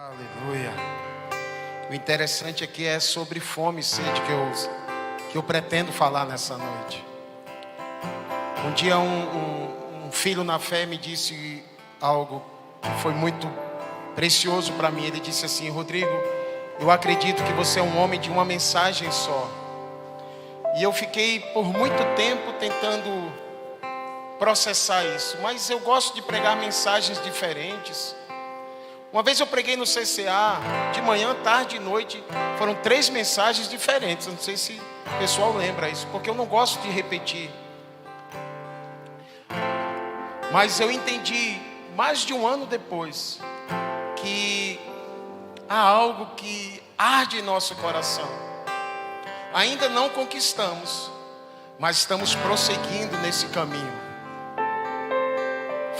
Aleluia. O interessante aqui é sobre fome e sede que eu pretendo falar nessa noite. Um dia um filho na fé me disse algo que foi muito precioso para mim. Ele disse assim: Rodrigo, eu acredito que você é um homem de uma mensagem só. E eu fiquei por muito tempo tentando processar isso, mas eu gosto de pregar mensagens diferentes. Uma vez eu preguei no CCA, de manhã, tarde e noite, foram 3 mensagens diferentes. Eu não sei se o pessoal lembra isso, porque eu não gosto de repetir. Mas eu entendi, mais de um ano depois, que há algo que arde em nosso coração. Ainda não conquistamos, mas estamos prosseguindo nesse caminho.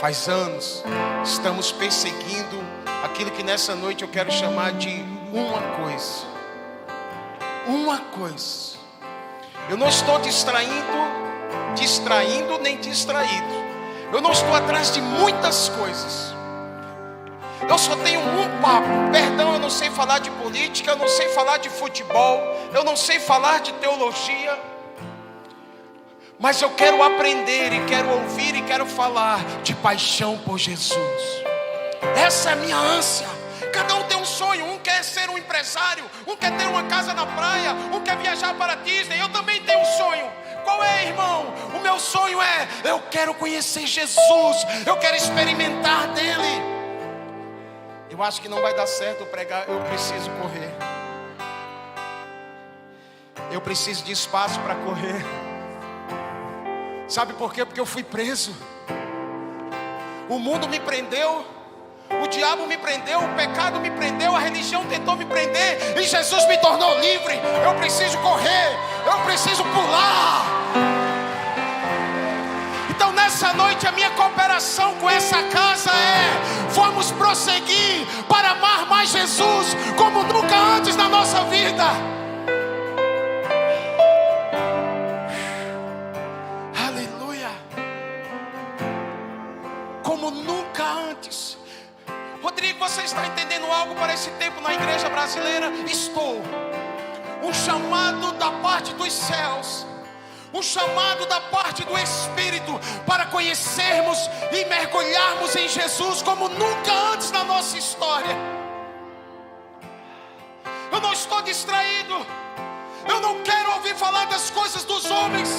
Faz anos, estamos perseguindo aquilo que nessa noite eu quero chamar de uma coisa. Uma coisa. Eu não estou distraindo nem distraído. Eu não estou atrás de muitas coisas. Eu só tenho um papo. Perdão, eu não sei falar de política, eu não sei falar de futebol, eu não sei falar de teologia. Mas eu quero aprender e quero ouvir e quero falar de paixão por Jesus. Essa é a minha ânsia. Cada um tem um sonho. Um quer ser um empresário, um quer ter uma casa na praia, um quer viajar para Disney. Eu também tenho um sonho. Qual é, irmão? O meu sonho é: eu quero conhecer Jesus, eu quero experimentar dele. Eu acho que não vai dar certo eu pregar. Eu preciso correr. Eu preciso de espaço para correr. Sabe por quê? Porque eu fui preso. O mundo me prendeu, o diabo me prendeu, o pecado me prendeu, a religião tentou me prender e Jesus me tornou livre. Eu preciso correr, eu preciso pular. Então nessa noite a minha cooperação com essa casa é: vamos prosseguir para amar mais Jesus como nunca antes na nossa vida. Como nunca antes. Rodrigo, você está entendendo algo para esse tempo na igreja brasileira? Estou. Um chamado da parte dos céus, um chamado da parte do Espírito para conhecermos e mergulharmos em Jesus como nunca antes na nossa história. Eu não estou distraído. Eu não quero ouvir falar das coisas dos homens.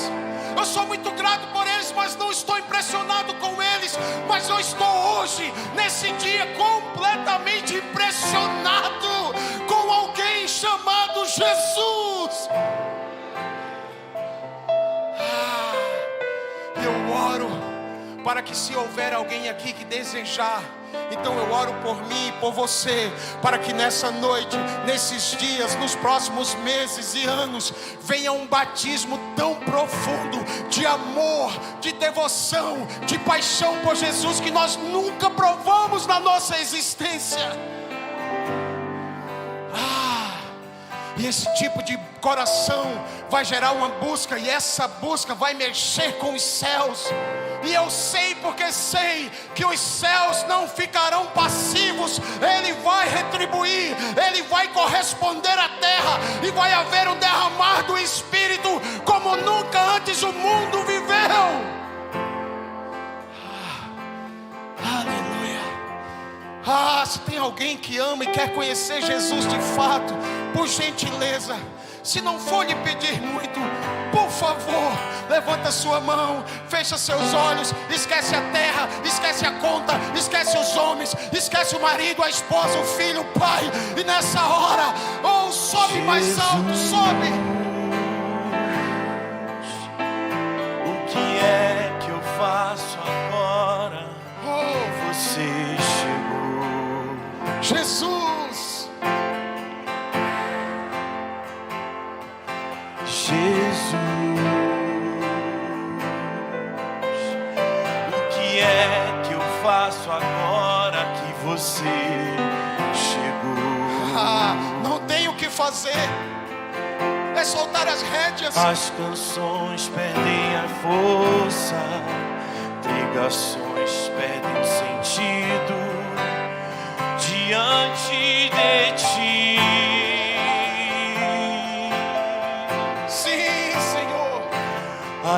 Eu sou muito grato por eles, mas não estou impressionado com eles. Mas eu estou hoje, nesse dia, completamente impressionado com alguém chamado Jesus. Eu oro para que, se houver alguém aqui que desejar, então eu oro por mim e por você, para que nessa noite, nesses dias, nos próximos meses e anos, venha um batismo tão profundo de amor, de devoção, de paixão por Jesus, que nós nunca provamos na nossa existência. E esse tipo de coração vai gerar uma busca, e essa busca vai mexer com os céus. E eu sei, porque sei que os céus não ficarão passivos. Ele vai retribuir, ele vai corresponder à terra, e vai haver um derramar do Espírito como nunca antes o mundo viveu. Aleluia. Se tem alguém que ama e quer conhecer Jesus de fato, por gentileza, se não for lhe pedir muito, por favor, levanta sua mão, fecha seus olhos, esquece a terra, esquece a conta, esquece os homens, esquece o marido, a esposa, o filho, o pai. E nessa hora, sobe mais alto, sobe. O que é que eu faço agora? Você chegou, Jesus. Jesus. O que é que eu faço agora que você chegou? Não tenho o que fazer, é soltar as rédeas. As canções perdem a força, pregações perdem o sentido diante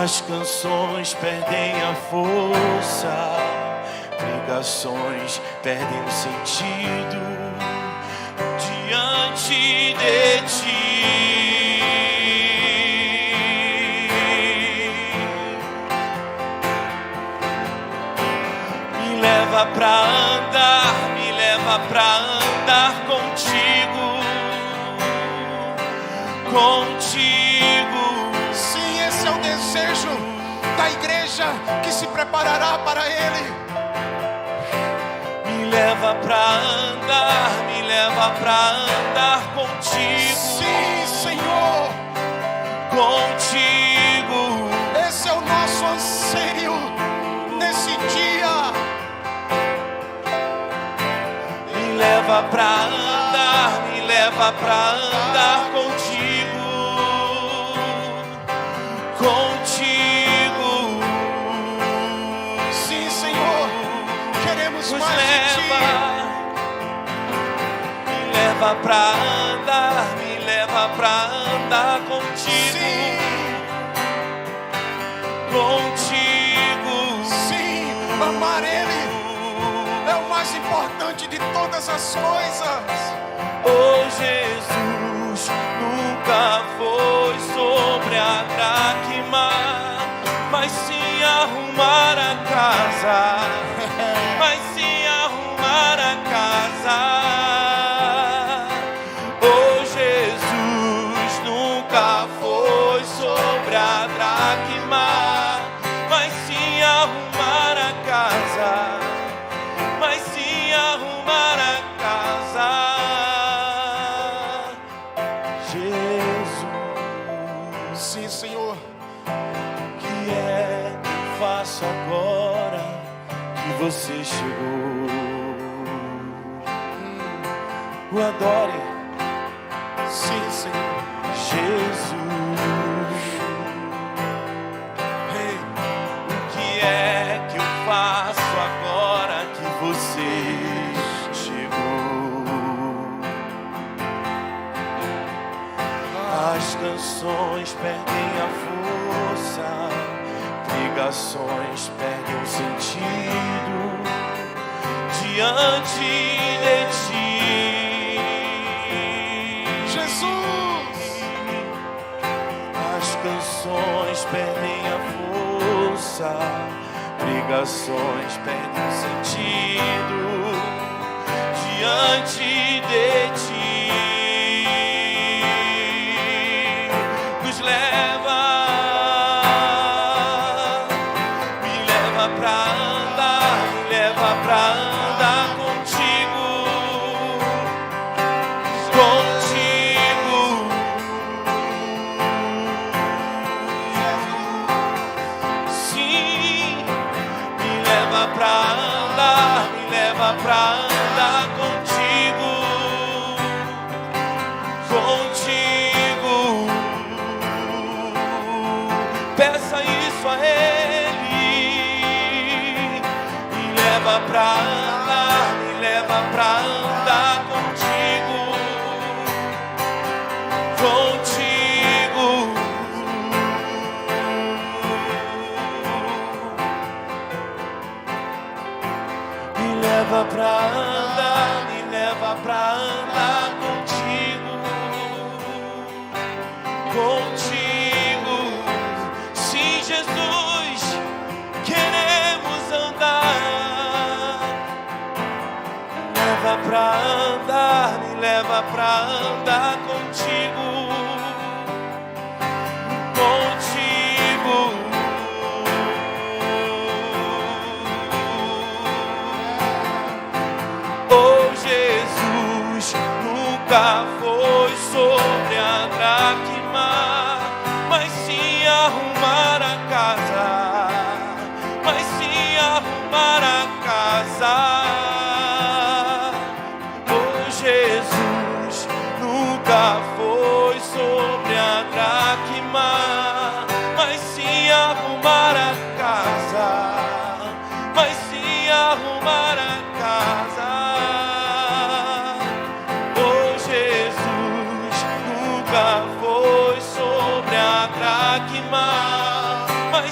As canções perdem a força, pregações perdem o sentido diante de ti. Me leva pra andar contigo, contigo. Sim, esse é o desejo da igreja que se preparará para Ele. Me leva pra andar contigo. Sim, Senhor, contigo. esse é o nosso anseio nesse dia. Me leva pra andar contigo, contigo. Sim, Senhor, queremos Nos mais de Ti. Me leva pra andar contigo, Sim, contigo. sim, amar Ele é o mais importante de todas as coisas. Oh, Jesus, nunca foi sobre a dracma, mas sim arrumar a casa, mas sim arrumar a casa. Oh, Jesus, nunca foi sobre a dracma, mas sim arrumar a casa, mas sim arrumar a casa. Sim, Senhor. O que é que eu faço agora que você chegou? O adore. Sim, Senhor. Jesus. Hey, o que é que eu faço agora que você chegou? As canções perdem a força, pregações perdem o sentido diante de ti. Jesus, as canções perdem a força, pregações perdem o sentido diante de ti. Nos leva, me leva pra andar contigo, contigo. Sim, me leva pra andar contigo, contigo. Peça isso a Ele. Me leva pra andar contigo, contigo. Me leva pra andar contigo, contigo. Sim, Jesus, queremos andar. Me leva pra andar contigo, contigo. Oh, Jesus, nunca foi sobre a dracma, mas sim arrumar a casa, mas sim arrumar a casa. Oh, Jesus, nunca foi sobre a dracma, mas sim arrumar a casa, mas sim arrumar a casa. Oh, Jesus, nunca foi sobre a dracma, mas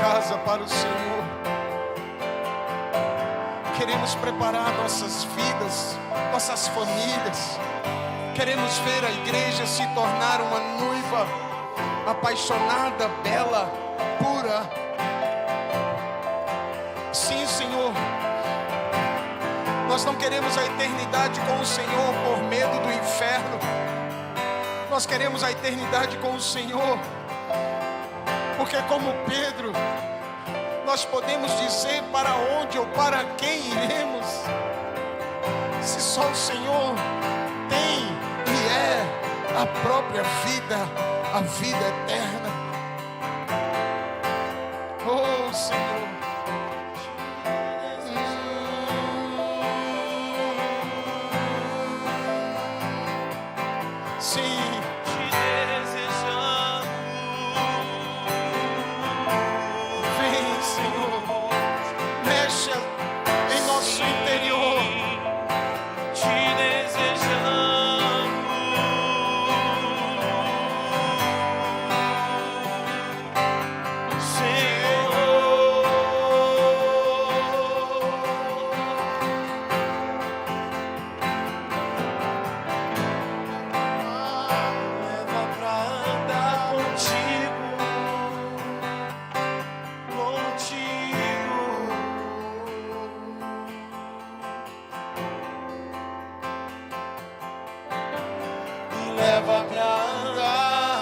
casa para o Senhor. Queremos preparar nossas vidas, nossas famílias. Queremos ver a igreja se tornar uma noiva apaixonada, bela, pura. Sim, Senhor. Nós não queremos a eternidade com o Senhor por medo do inferno. Nós queremos a eternidade com o Senhor, porque como Pedro, nós podemos dizer para onde ou para quem iremos, se só o Senhor tem e é a própria vida, a vida eterna. Oh, Senhor. Sim.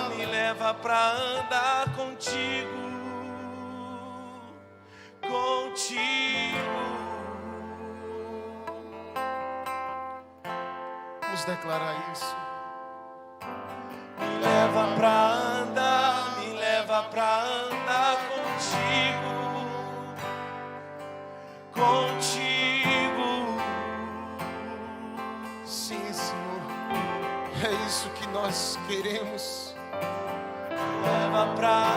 Me leva pra andar contigo, contigo. Vamos declarar isso. Me leva pra andar contigo, contigo. Sim, Senhor. É isso que nós queremos. Me leva pra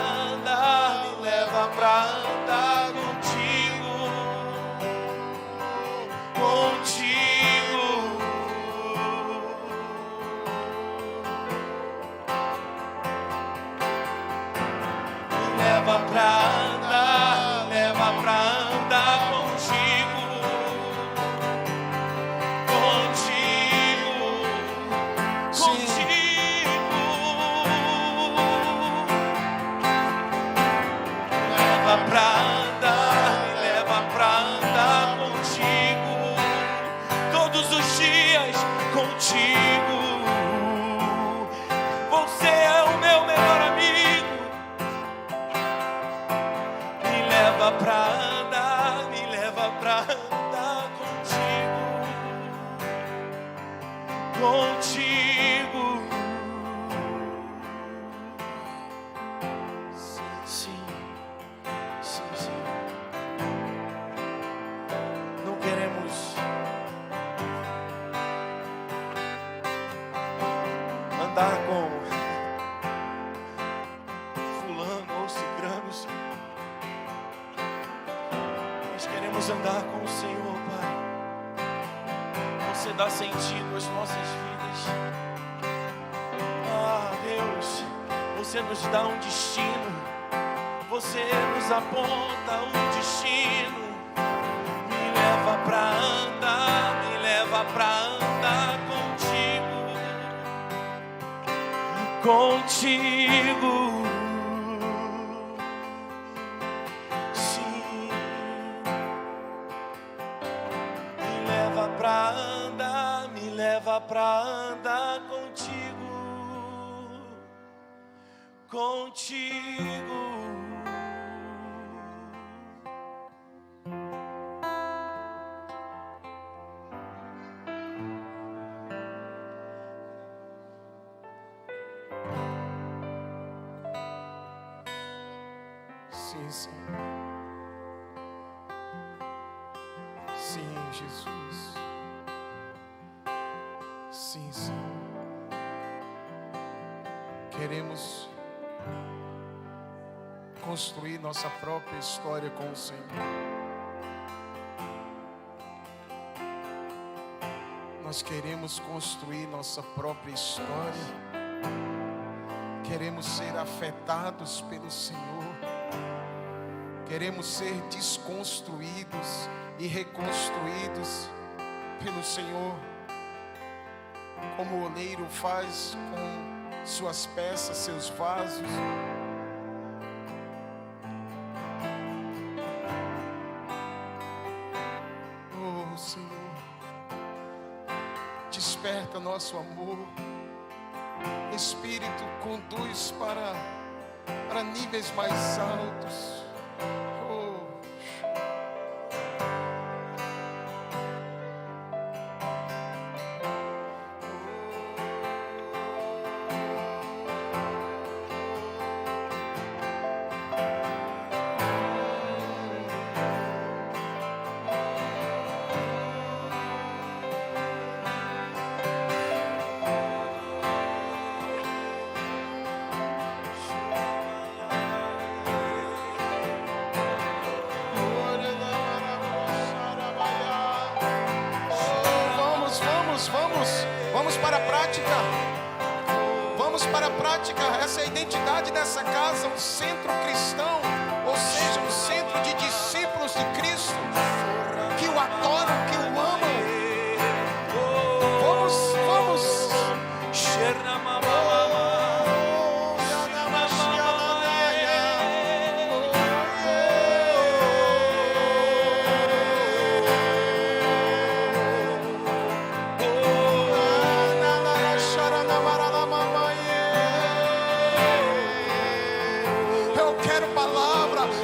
andar contigo, contigo. Me leva pra andar contigo, contigo. Me leva pra andar contigo, todos os dias contigo. Você é o meu melhor amigo. Me leva pra andar contigo, contigo. Andar com fulano ou cicrano, Senhor. Nós queremos andar com o Senhor, Pai. Você dá sentido às nossas vidas. Ah, Deus, você nos dá um destino. Você nos aponta um destino. Me leva pra andar contigo. Sim. Me leva pra andar contigo, contigo. Sim, Senhor. Sim, Jesus. Sim, Senhor. Queremos construir nossa própria história com o Senhor. Nós queremos construir nossa própria história. Queremos ser afetados pelo Senhor. Queremos ser desconstruídos e reconstruídos pelo Senhor, como o oleiro faz com suas peças, seus vasos. Oh Senhor, desperta nosso amor. Espírito, conduz para níveis mais altos. Vamos para a prática. Vamos para a prática. Essa é a identidade dessa casa, um centro cristão, ou seja, um centro de discípulos de Cristo que o adoram, que o amam. Vamos.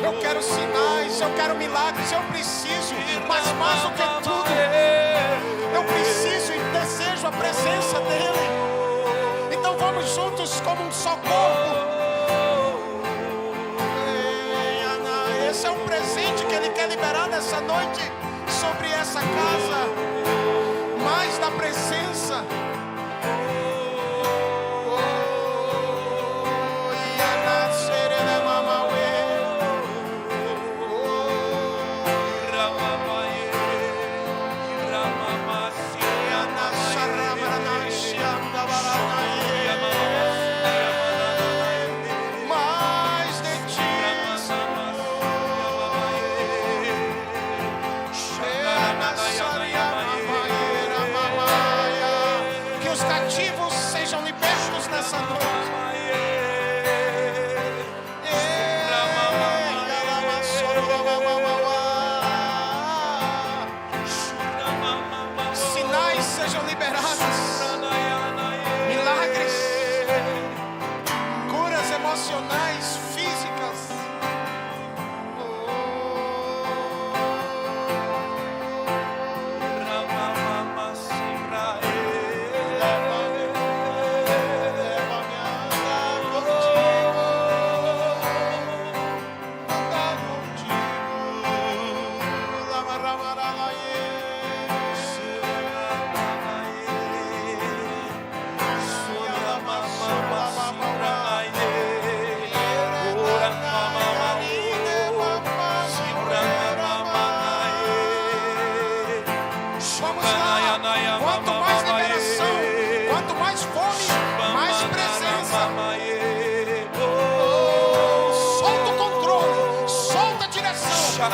Eu quero sinais, eu quero milagres, eu preciso, mas mais do que tudo, eu preciso e desejo a presença dEle. Então vamos juntos como um só corpo. Esse é um presente que Ele quer liberar nessa noite sobre essa casa, mais da presença.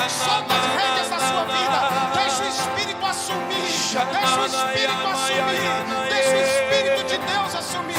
Solta as rédeas da sua vida. Deixa o Espírito assumir. Deixa o Espírito assumir. Deixa o Espírito de Deus assumir.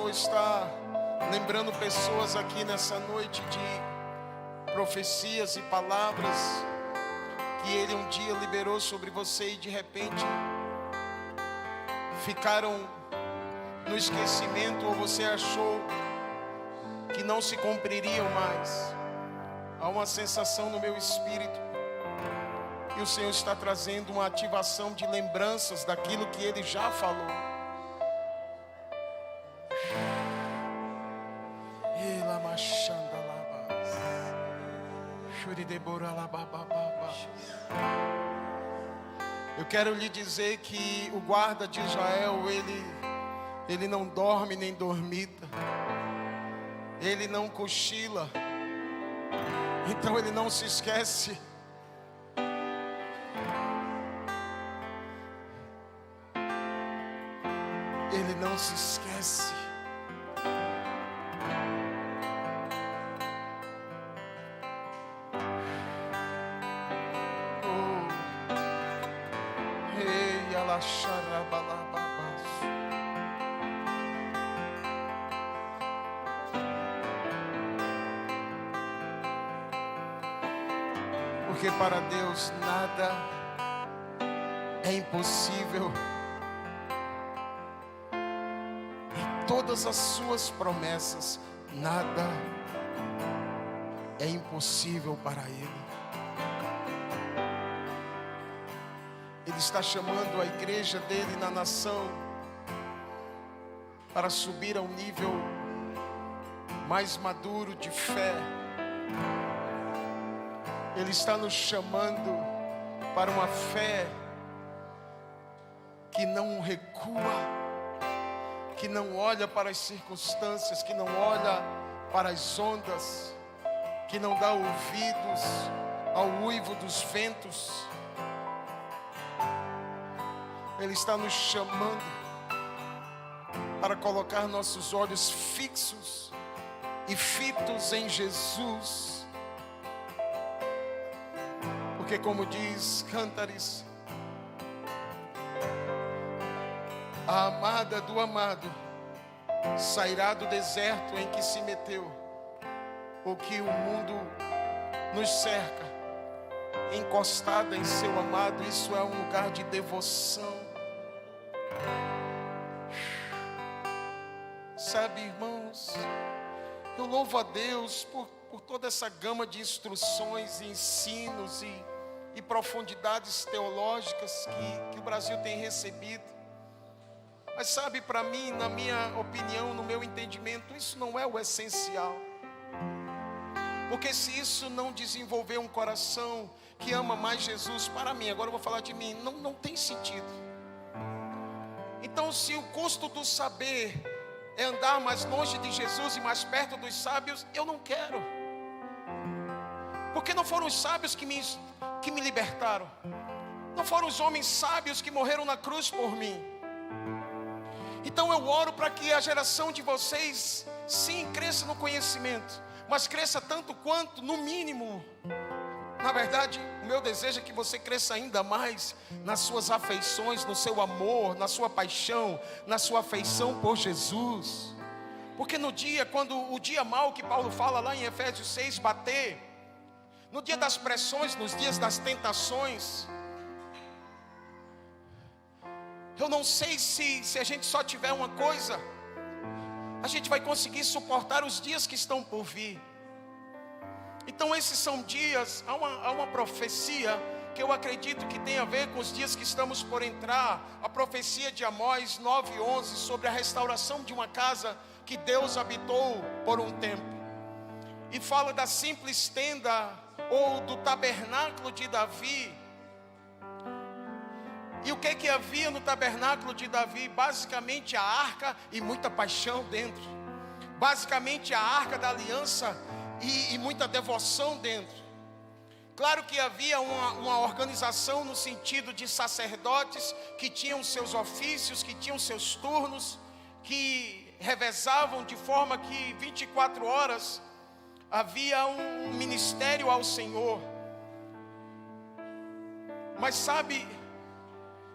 Senhor está lembrando pessoas aqui nessa noite de profecias e palavras que Ele um dia liberou sobre você e de repente ficaram no esquecimento, ou você achou que não se cumpririam mais. Há uma sensação no meu espírito que o Senhor está trazendo uma ativação de lembranças daquilo que Ele já falou. Eu quero lhe dizer que o guarda de Israel, ele não dorme nem dormita, ele não cochila, então ele não se esquece. Ele não se esquece. Porque para Deus nada é impossível. Em todas as suas promessas, nada é impossível para Ele. Ele está chamando a igreja dele na nação para subir a um nível mais maduro de fé. Ele está nos chamando para uma fé que não recua, que não olha para as circunstâncias, que não olha para as ondas, que não dá ouvidos ao uivo dos ventos. Ele está nos chamando para colocar nossos olhos fixos e fitos em Jesus. Porque como diz Cântares, a amada do amado sairá do deserto em que se meteu, porque o mundo nos cerca, encostada em seu amado. Isso é um lugar de devoção. Sabe, irmãos, eu louvo a Deus por toda essa gama de instruções, ensinos e profundidades teológicas que o Brasil tem recebido. Mas sabe, para mim, na minha opinião, no meu entendimento, isso não é o essencial. Porque se isso não desenvolver um coração que ama mais Jesus, para mim, agora eu vou falar de mim, não tem sentido. Então, se o custo do saber é andar mais longe de Jesus e mais perto dos sábios, eu não quero. Porque não foram os sábios que me libertaram. Não foram os homens sábios que morreram na cruz por mim. Então eu oro para que a geração de vocês, sim, cresça no conhecimento, mas cresça tanto quanto, no mínimo. Na verdade, o meu desejo é que você cresça ainda mais nas suas afeições, no seu amor, na sua paixão, na sua afeição por Jesus. Porque no dia, quando o dia mau que Paulo fala lá em Efésios 6 bater, no dia das pressões, nos dias das tentações, eu não sei se a gente só tiver uma coisa, a gente vai conseguir suportar os dias que estão por vir. Então esses são dias, há uma profecia que eu acredito que tem a ver com os dias que estamos por entrar. A profecia de Amós 9:11 sobre a restauração de uma casa que Deus habitou por um tempo. E fala da simples tenda ou do tabernáculo de Davi. E o que havia no tabernáculo de Davi? Basicamente a arca e muita paixão dentro. Basicamente a arca da aliança e muita devoção dentro. Claro que havia uma organização no sentido de sacerdotes que tinham seus ofícios, que tinham seus turnos, que revezavam de forma que 24 horas havia um ministério ao Senhor. Mas sabe,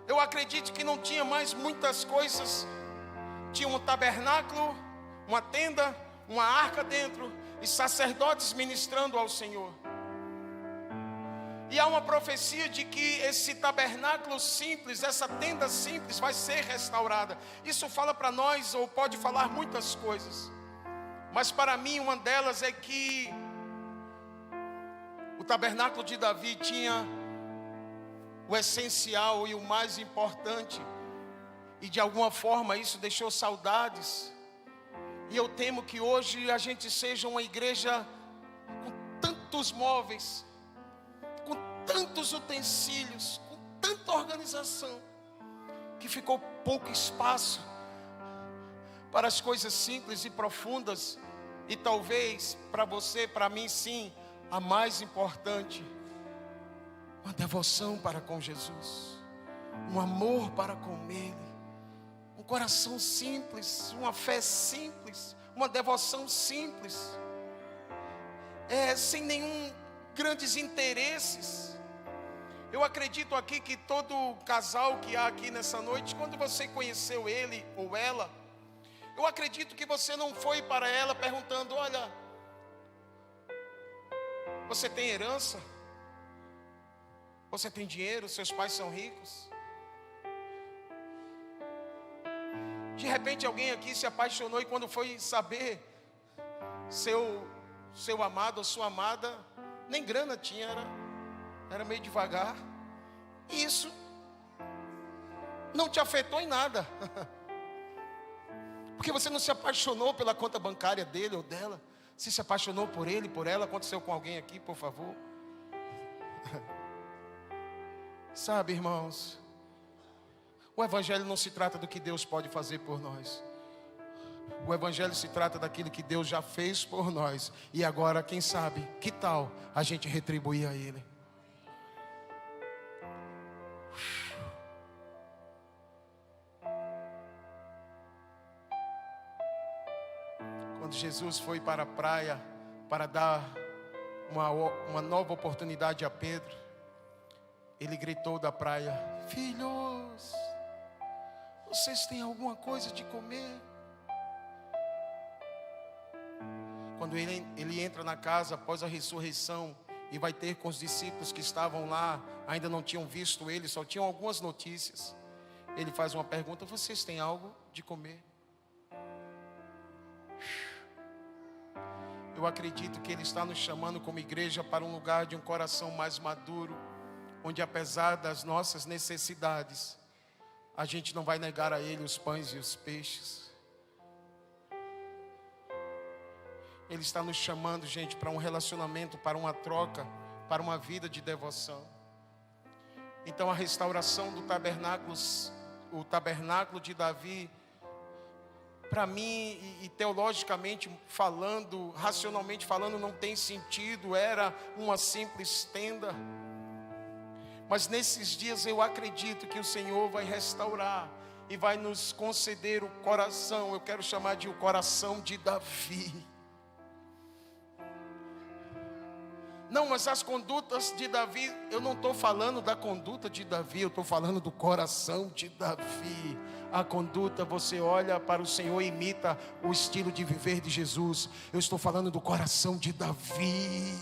eu acredito que não tinha mais muitas coisas. Tinha um tabernáculo, uma tenda, uma arca dentro e sacerdotes ministrando ao Senhor. E há uma profecia de que esse tabernáculo simples, essa tenda simples vai ser restaurada. Isso fala para nós, ou pode falar muitas coisas, mas para mim uma delas é que o tabernáculo de Davi tinha o essencial e o mais importante, e de alguma forma isso deixou saudades. E eu temo que hoje a gente seja uma igreja com tantos móveis, com tantos utensílios, com tanta organização, que ficou pouco espaço para as coisas simples e profundas. E talvez para você, para mim sim, a mais importante: uma devoção para com Jesus, um amor para com Ele, um coração simples, uma fé simples, uma devoção simples, sem nenhum grandes interesses. Eu acredito aqui que todo casal que há aqui nessa noite, quando você conheceu ele ou ela, eu acredito que você não foi para ela perguntando: olha, você tem herança? Você tem dinheiro? Seus pais são ricos? De repente alguém aqui se apaixonou e quando foi saber, seu amado ou sua amada nem grana tinha, era meio devagar. E isso não te afetou em nada, porque você não se apaixonou pela conta bancária dele ou dela. Você se apaixonou por ele, por ela. Aconteceu com alguém aqui, por favor? Sabe, irmãos, o evangelho não se trata do que Deus pode fazer por nós. O evangelho se trata daquilo que Deus já fez por nós. E agora, quem sabe, que tal a gente retribuir a Ele? Quando Jesus foi para a praia para dar uma nova oportunidade a Pedro, ele gritou da praia: filhos, vocês têm alguma coisa de comer? Quando ele entra na casa após a ressurreição e vai ter com os discípulos que estavam lá, ainda não tinham visto ele, só tinham algumas notícias. Ele faz uma pergunta: vocês têm algo de comer? Eu acredito que Ele está nos chamando como igreja para um lugar de um coração mais maduro, onde apesar das nossas necessidades, a gente não vai negar a Ele os pães e os peixes. Ele está nos chamando, gente, para um relacionamento, para uma troca, para uma vida de devoção. Então a restauração do tabernáculo, o tabernáculo de Davi, para mim, e teologicamente falando, racionalmente falando, não tem sentido. Era uma simples tenda. Mas nesses dias eu acredito que o Senhor vai restaurar e vai nos conceder o coração, eu quero chamar de o coração de Davi. Não, mas as condutas de Davi, eu não estou falando da conduta de Davi, eu estou falando do coração de Davi. A conduta, você olha para o Senhor e imita o estilo de viver de Jesus. Eu estou falando do coração de Davi.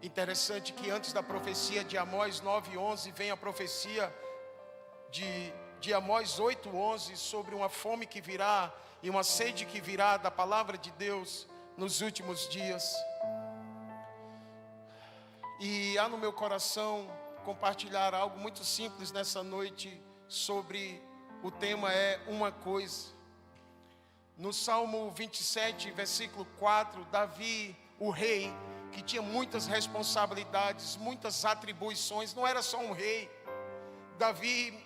Interessante que antes da profecia de Amós 9:11 vem a profecia de Amós 8:11 sobre uma fome que virá e uma sede que virá da palavra de Deus nos últimos dias. E há no meu coração compartilhar algo muito simples nessa noite sobre o tema é uma coisa. No Salmo 27, versículo 4, Davi, o rei, que tinha muitas responsabilidades, muitas atribuições, não era só um rei. Davi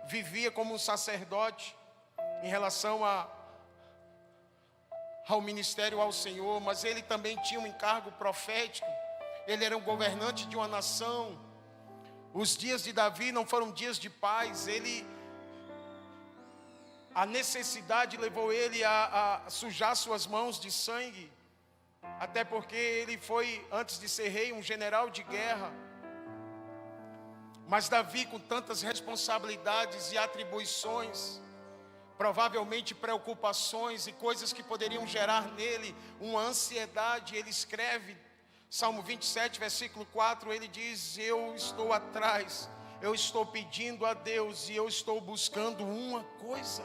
vivia como um sacerdote em relação ao ministério ao Senhor, mas ele também tinha um encargo profético. Ele era um governante de uma nação. Os dias de Davi não foram dias de paz. A necessidade levou ele a sujar suas mãos de sangue, até porque ele foi, antes de ser rei, um general de guerra. Mas Davi, com tantas responsabilidades e atribuições, provavelmente preocupações e coisas que poderiam gerar nele uma ansiedade, ele escreve, Salmo 27, versículo 4, ele diz: eu estou atrás, eu estou pedindo a Deus e eu estou buscando uma coisa.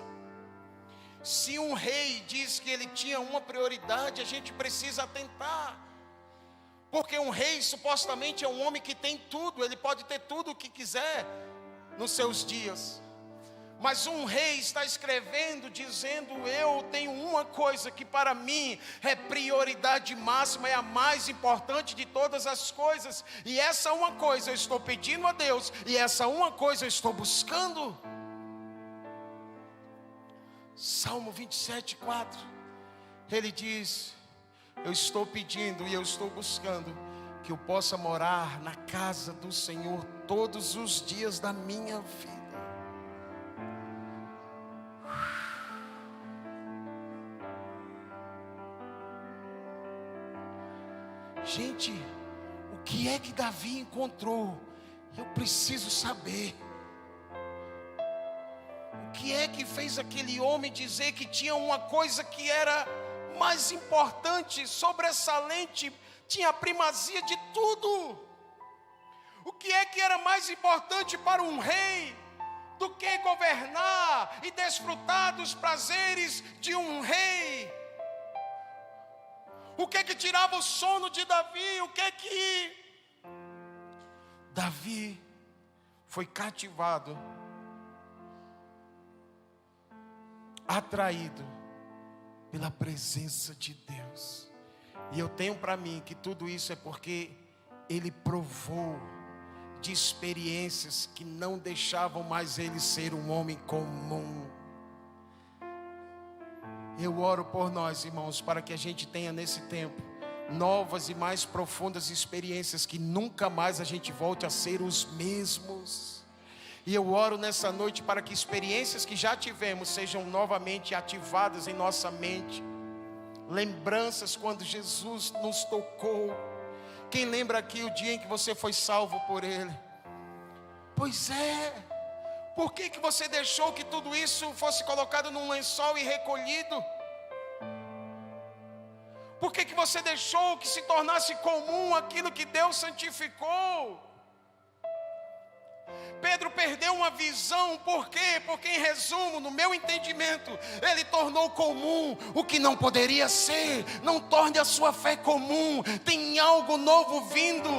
Se um rei diz que ele tinha uma prioridade, a gente precisa atentar. Porque um rei supostamente é um homem que tem tudo, ele pode ter tudo o que quiser nos seus dias. Mas um rei está escrevendo, dizendo: eu tenho uma coisa que para mim é prioridade máxima, é a mais importante de todas as coisas. E essa uma coisa eu estou pedindo a Deus, e essa uma coisa eu estou buscando. Salmo 27, 4, ele diz: eu estou pedindo e eu estou buscando que eu possa morar na casa do Senhor todos os dias da minha vida. Gente, o que é que Davi encontrou? Eu preciso saber. O que é que fez aquele homem dizer que tinha uma coisa que era mais importante, sobressalente, tinha a primazia de tudo? O que é que era mais importante para um rei do que governar e desfrutar dos prazeres de um rei? O que é que tirava o sono de Davi? O que é que... Davi foi cativado, atraído pela presença de Deus. E eu tenho para mim que tudo isso é porque ele provou de experiências que não deixavam mais ele ser um homem comum. Eu oro por nós, irmãos, para que a gente tenha nesse tempo novas e mais profundas experiências, que nunca mais a gente volte a ser os mesmos. E eu oro nessa noite para que experiências que já tivemos sejam novamente ativadas em nossa mente. Lembranças quando Jesus nos tocou. Quem lembra aqui o dia em que você foi salvo por Ele? Pois é. Por que você deixou que tudo isso fosse colocado num lençol e recolhido? Por que você deixou que se tornasse comum aquilo que Deus santificou? Pedro perdeu uma visão, por quê? Porque, em resumo, no meu entendimento, ele tornou comum o que não poderia ser. Não torne a sua fé comum, tem algo novo vindo.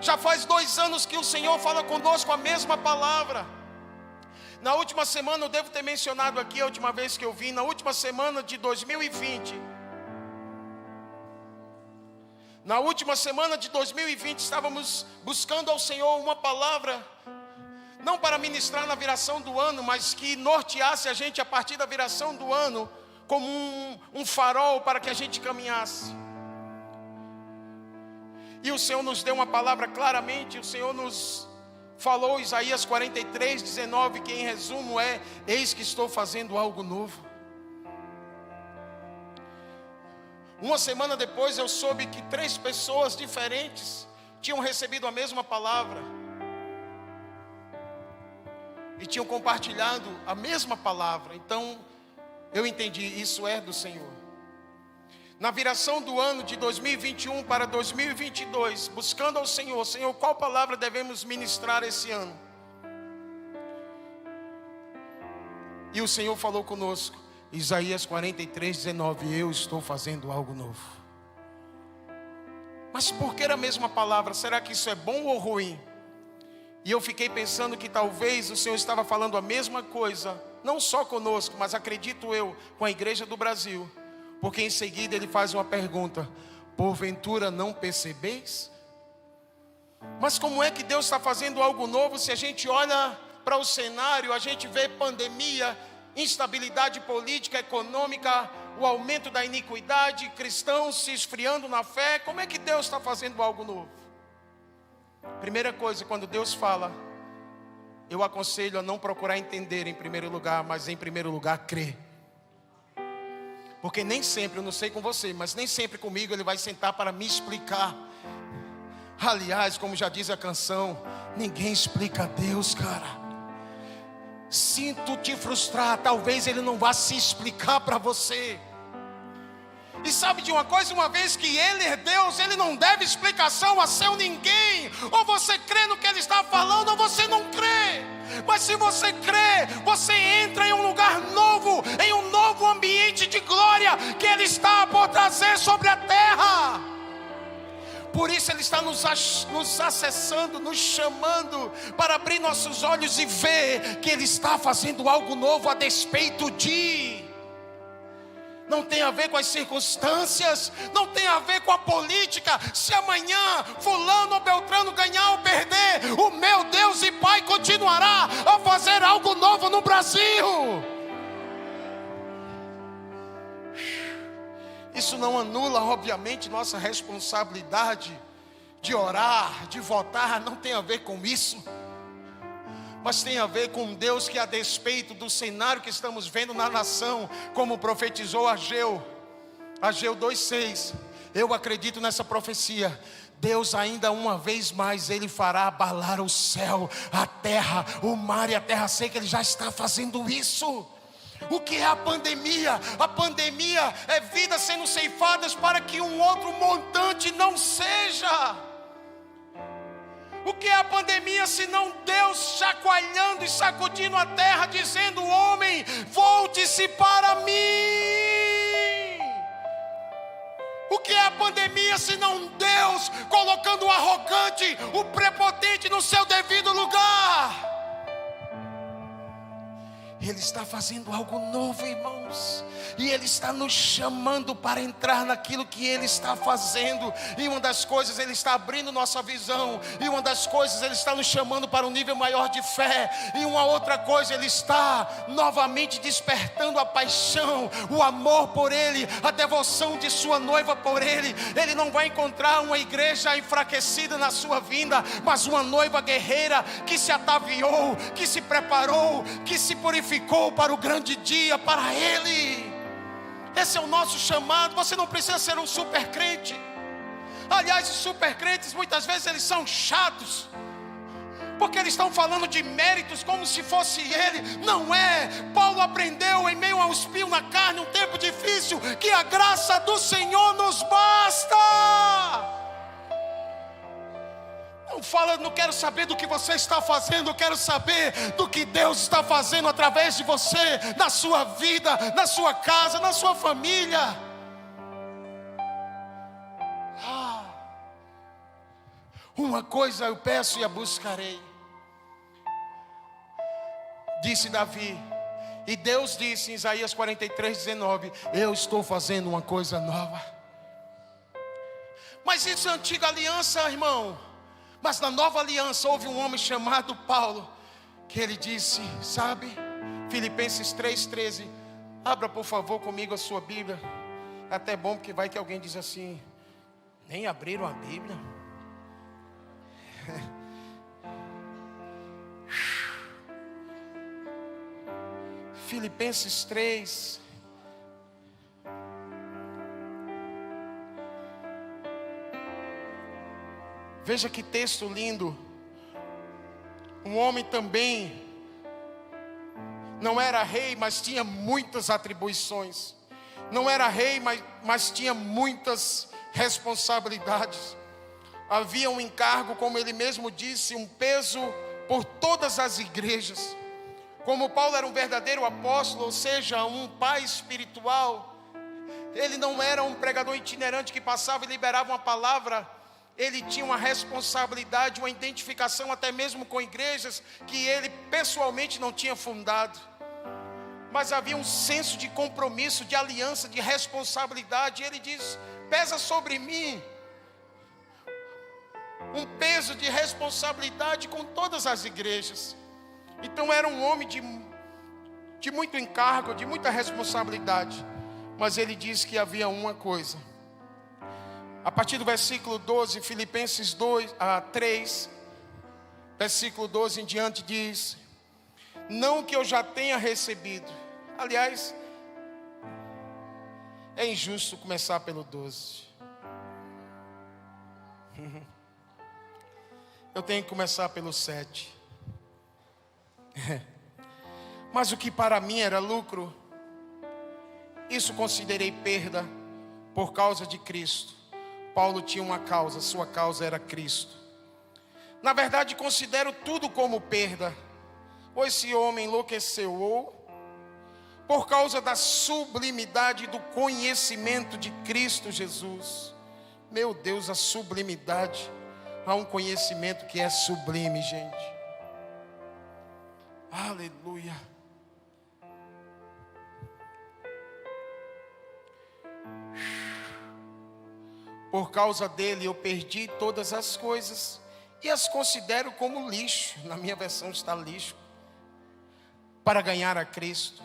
Já faz 2 anos que o Senhor fala conosco a mesma palavra. Na última semana, eu devo ter mencionado aqui, a última vez que eu vim, na última semana de 2020. Na última semana de 2020, estávamos buscando ao Senhor uma palavra, não para ministrar na viração do ano, mas que norteasse a gente a partir da viração do ano, como um farol para que a gente caminhasse. E o Senhor nos deu uma palavra claramente. O Senhor nos falou, Isaías 43, 19, que em resumo é: eis que estou fazendo algo novo. Uma semana depois eu soube que 3 pessoas diferentes tinham recebido a mesma palavra e tinham compartilhado a mesma palavra. Então eu entendi, isso é do Senhor. Na viração do ano de 2021 para 2022, buscando ao Senhor: Senhor, qual palavra devemos ministrar esse ano? E o Senhor falou conosco, Isaías 43, 19, eu estou fazendo algo novo. Mas por que a mesma palavra? Será que isso é bom ou ruim? E eu fiquei pensando que talvez o Senhor estava falando a mesma coisa, não só conosco, mas acredito eu, com a igreja do Brasil. Porque em seguida ele faz uma pergunta: porventura não percebeis? Mas como é que Deus está fazendo algo novo se a gente olha para o cenário, a gente vê pandemia, instabilidade política, econômica, o aumento da iniquidade, cristãos se esfriando na fé? Como é que Deus está fazendo algo novo? Primeira coisa, quando Deus fala, eu aconselho a não procurar entender em primeiro lugar, mas em primeiro lugar crer. Porque nem sempre, eu não sei com você, mas nem sempre comigo Ele vai sentar para me explicar. Aliás, como já diz a canção, ninguém explica a Deus, cara. Sinto te frustrar, talvez Ele não vá se explicar para você. E sabe de uma coisa, uma vez que Ele é Deus, Ele não deve explicação a seu ninguém. Ou você crê no que Ele está falando, ou você não crê. Mas se você crê, você entra em um lugar novo, em um novo ambiente de glória que Ele está por trazer sobre a terra. Por isso Ele está nos acessando, nos chamando para abrir nossos olhos e ver que Ele está fazendo algo novo a despeito de... Não tem a ver com as circunstâncias, não tem a ver com a política. Se amanhã fulano ou beltrano ganhar ou perder, o meu Deus e Pai continuará a fazer algo novo no Brasil. Isso não anula, obviamente, nossa responsabilidade de orar, de votar. Não tem a ver com isso, mas tem a ver com Deus que, a despeito do cenário que estamos vendo na nação, como profetizou Ageu 2:6, eu acredito nessa profecia. Deus ainda uma vez mais, Ele fará abalar o céu, a terra, o mar e a terra seca. Ele já está fazendo isso. O que é a pandemia? A pandemia é vidas sendo ceifadas para que um outro montante não seja. O que é a pandemia senão Deus chacoalhando e sacudindo a terra, dizendo: homem, volte-se para mim. O que é a pandemia senão Deus colocando o arrogante, o prepotente no seu devido lugar? Ele está fazendo algo novo, irmãos, e Ele está nos chamando para entrar naquilo que Ele está fazendo. E uma das coisas, Ele está abrindo nossa visão, e uma das coisas, Ele está nos chamando para um nível maior de fé, e uma outra coisa, Ele está novamente despertando a paixão, o amor por Ele, a devoção de sua noiva por Ele. Ele não vai encontrar uma igreja enfraquecida na sua vinda, mas uma noiva guerreira que se ataviou, que se preparou, que se purificou para o grande dia, para Ele. Esse é o nosso chamado. Você não precisa ser um super crente. Aliás, os super crentes muitas vezes eles são chatos, porque eles estão falando de méritos como se fosse Ele. Não é. Paulo aprendeu em meio ao espinho na carne, um tempo difícil, que a graça do Senhor nos basta. Não fala, não quero saber do que você está fazendo, eu quero saber do que Deus está fazendo através de você, na sua vida, na sua casa, na sua família. Uma coisa eu peço e a buscarei, disse Davi, e Deus disse em Isaías 43:19: eu estou fazendo uma coisa nova. Mas isso é a antiga aliança, irmão. Mas na nova aliança houve um homem chamado Paulo, que ele disse, sabe, Filipenses 3:13, abra por favor comigo a sua Bíblia. É até bom, porque vai que alguém diz assim: nem abriram a Bíblia. Filipenses 3. Veja que texto lindo. Um homem também não era rei, mas tinha muitas atribuições. Não era rei, mas tinha muitas responsabilidades. Havia um encargo, como ele mesmo disse, um peso por todas as igrejas. Como Paulo era um verdadeiro apóstolo, ou seja, um pai espiritual, ele não era um pregador itinerante que passava e liberava uma palavra. Ele tinha uma responsabilidade, uma identificação até mesmo com igrejas que ele pessoalmente não tinha fundado. Mas havia um senso de compromisso, de aliança, de responsabilidade. E ele diz: pesa sobre mim um peso de responsabilidade com todas as igrejas. Então era um homem de muito encargo, de muita responsabilidade. Mas ele diz que havia uma coisa. A partir do versículo 12, Filipenses 3, versículo 12 em diante diz: não que eu já tenha recebido. Aliás, é injusto começar pelo 12. Eu tenho que começar pelo 7. Mas o que para mim era lucro, isso considerei perda por causa de Cristo. Paulo tinha uma causa, sua causa era Cristo. Na verdade, considero tudo como perda, ou esse homem enlouqueceu, ou por causa da sublimidade do conhecimento de Cristo Jesus. Meu Deus, a sublimidade. Há um conhecimento que é sublime, gente. Aleluia. Por causa dele eu perdi todas as coisas e as considero como lixo. Na minha versão está lixo. Para ganhar a Cristo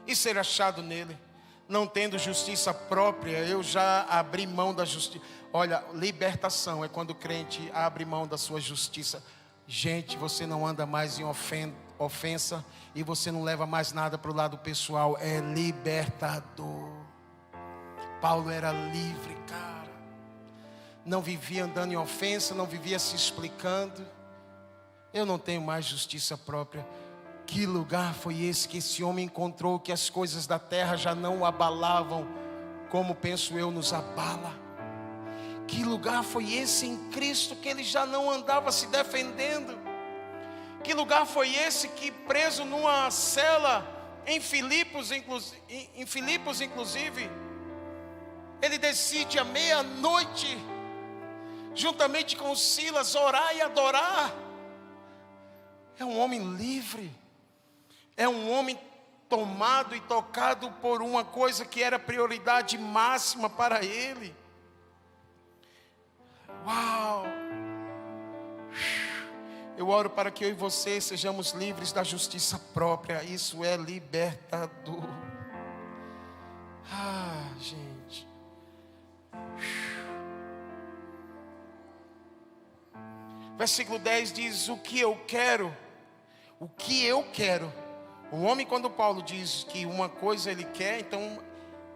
e ser achado nele. Não tendo justiça própria, eu já abri mão da justiça. Olha, libertação é quando o crente abre mão da sua justiça. Gente, você não anda mais em ofensa e você não leva mais nada para o lado pessoal. É libertador. Paulo era livre, cara. Não vivia andando em ofensa, não vivia se explicando. Eu não tenho mais justiça própria. Que lugar foi esse que esse homem encontrou, que as coisas da terra já não o abalavam, como penso eu nos abala? Que lugar foi esse em Cristo que ele já não andava se defendendo? Que lugar foi esse que preso numa cela em Filipos inclusive, ele decide à meia-noite, juntamente com Silas, orar e adorar? É um homem livre. É um homem tomado e tocado por uma coisa que era prioridade máxima para ele. Uau! Eu oro para que eu e você sejamos livres da justiça própria. Isso é libertador. Ah, gente. Versículo 10 diz: o que eu quero. O homem, quando Paulo diz que uma coisa ele quer, então